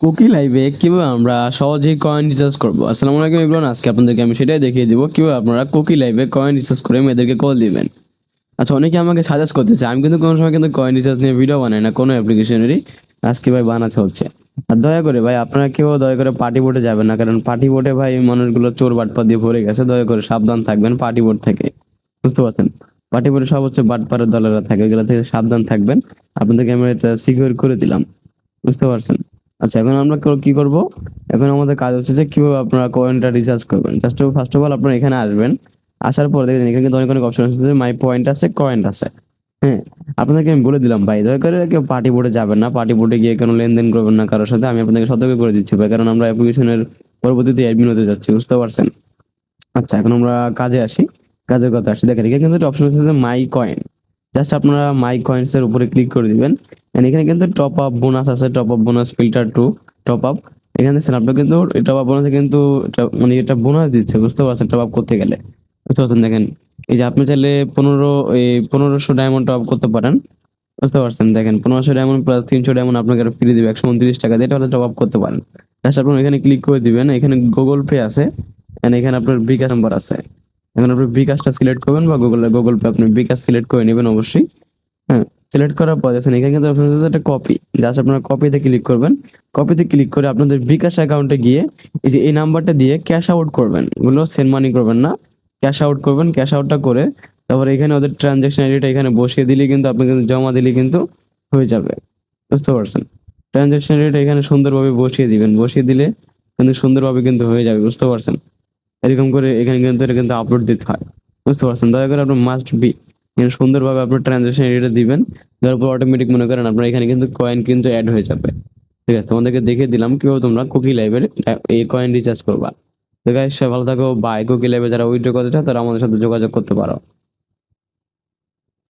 Cookie লাইভে কিভাবে আমরা সহজেই কয়েন রিচার্জ করবো। আসসালামু আলাইকুম এভরিওয়ান, আজকে আপনাদেরকে আমি সেটাই দেখিয়ে দিব কিভাবে আপনারা কুকি লাইভে কয়েন রিচার্জ করে মেয়েদেরকে কল দিবেন। আচ্ছা, অনেকে আমাকে সাজেস্ট করতেছে, আমি কিন্তু কোনো সময় কিন্তু কয়েন রিচার্জ নিয়ে ভিডিও বানাই না কোনো অ্যাপ্লিকেশনেরই। আজকে ভাই বানাতে হচ্ছে। আর দয়া করে ভাই আপনারা কেউ দয়া করে পার্টি বোর্ডে যাবেন না, কারণ পার্টি বোর্ডে ভাই মানুষগুলো চোর বাটপার দিয়ে ভরে গেছে। দয়া করে সাবধান থাকবেন পার্টি বোর্ড থেকে, বুঝতে পারছেন? পার্টি বোর্ডে সব হচ্ছে বাটপারের দলেরা থাকে, এগুলো থেকে সাবধান থাকবেন। আপনাদেরকে আমি এটা সিকিউর করে দিলাম, বুঝতে পারছেন? আচ্ছা, এখন আমরা কি করব? এখন আমাদের কাজ হচ্ছে যে কিভাবে আপনারা কয়েনটা রিচার্জ করবেন। জাস্ট ফার্স্ট অফ অল আপনারা এখানে আসবেন। আসার পর দেখবেন এখানে কিন্তু অনেক অপশন আছে, যে মাই পয়েন্ট আছে, কয়েন আছে। হ্যাঁ? আপনাদেরকে আমি বলে দিলাম ভাই, দয়া করে কেউ পার্টি বোর্ডে যাবেন না। পার্টি বোর্ডে গিয়ে কোনো লেনদেন করবেন না কারো সাথে। আমি আপনাদেরকে সতর্ক করে দিচ্ছি ভাই, কারণ আমরা অ্যাপ্লিকেশনের পরবর্তীতে অ্যাডমিন হতে যাচ্ছি, বুঝতে পারছেন? আচ্ছা, এখন আমরা কাজে আসি। কাজের কথা আসি। দেখেন এখানে কিন্তু একটা অপশন আছে যে মাই কয়েন। জাস্ট আপনারা মাই কয়েনস এর উপরে ক্লিক করে দিবেন। এন্ড এখানে কিন্তু টপ আপ বোনাস আছে, top up bonus filter to top up. এখানে দেখছেন আপনার কিন্তু টপ আপ বোনাসে কিন্তু মানে এটা বোনাস দিচ্ছে, বুঝতে পারছেন? টপ আপ করতে গেলে, বুঝতে পারছেন? দেখেন এই যে আপনি চাইলে 1500 ডায়মন্ড টপ আপ করতে পারেন, বুঝতে পারছেন? দেখেন 1500 ডায়মন্ড প্লাস 300 ডায়মন্ড আপনাকে আরো ফ্রি দিবে 129 টাকা দিয়ে, এটা হলে টপ আপ করতে পারেন। জাস্ট আপনি এখানে ক্লিক করে দিবেন। এখানে গুগল পে আছে, এন্ড এখানে আপনার বিকাশ নাম্বার আছে। এখন আপনি বিকাশটা সিলেক্ট করবেন বা গুগল পে আপনি বিকাশ সিলেক্ট করে নেবেন অবশ্যই। হ্যাঁ, সিলেক্ট করার পর দেখেন এখানে কিন্তু অপশন আছে একটা কপি। জাস্ট আপনারা কপিতে ক্লিক করবেন। কপিতে ক্লিক করে আপনাদের বিকাশ অ্যাকাউন্টে গিয়ে এই যে এই নাম্বারটা দিয়ে ক্যাশ আউট করবেন। এগুলো সেন্ড মানি করবেন না, ক্যাশ আউট করবেন। ক্যাশ আউটটা করে তারপরে এখানে ওদের ট্রানজাকশন আইডিটা এখানে বসিয়ে দিলে কিন্তু আপনি কিন্তু জমা দিলে কিন্তু হয়ে যাবে, বুঝতে পারছেন? ট্রানজাকশন আইডিটা এখানে সুন্দরভাবে বসিয়ে দিবেন। বসিয়ে দিলে কিন্তু সুন্দরভাবে কিন্তু হয়ে যাবে, বুঝতে পারছেন? এরকম করে এখানে কিন্তু এটা কিন্তু আপলোড দিতে হয়, বুঝতে পারছেন? দয়া করে আপনার মাস্ট বি এখানে সুন্দরভাবে আপনার ট্রানজাকশন আইডিটা দিবেন। দেওয়ার পর অটোমেটিক মনে করেন আপনার এখানে কিন্তু কয়েন কিন্তু এড হয়ে যাবে। ঠিক আছে? তোমাদেরকে দেখিয়ে দিলাম কিভাবে তোমরা কুকি লাইভের এই কয়েন রিচার্জ করবা। তো গাইস, সবাই ভালো থাকো। বাই। কুকি লাইভে যারা উইথড্র করতে চাও তারা আমাদের সাথে যোগাযোগ করতে পারো।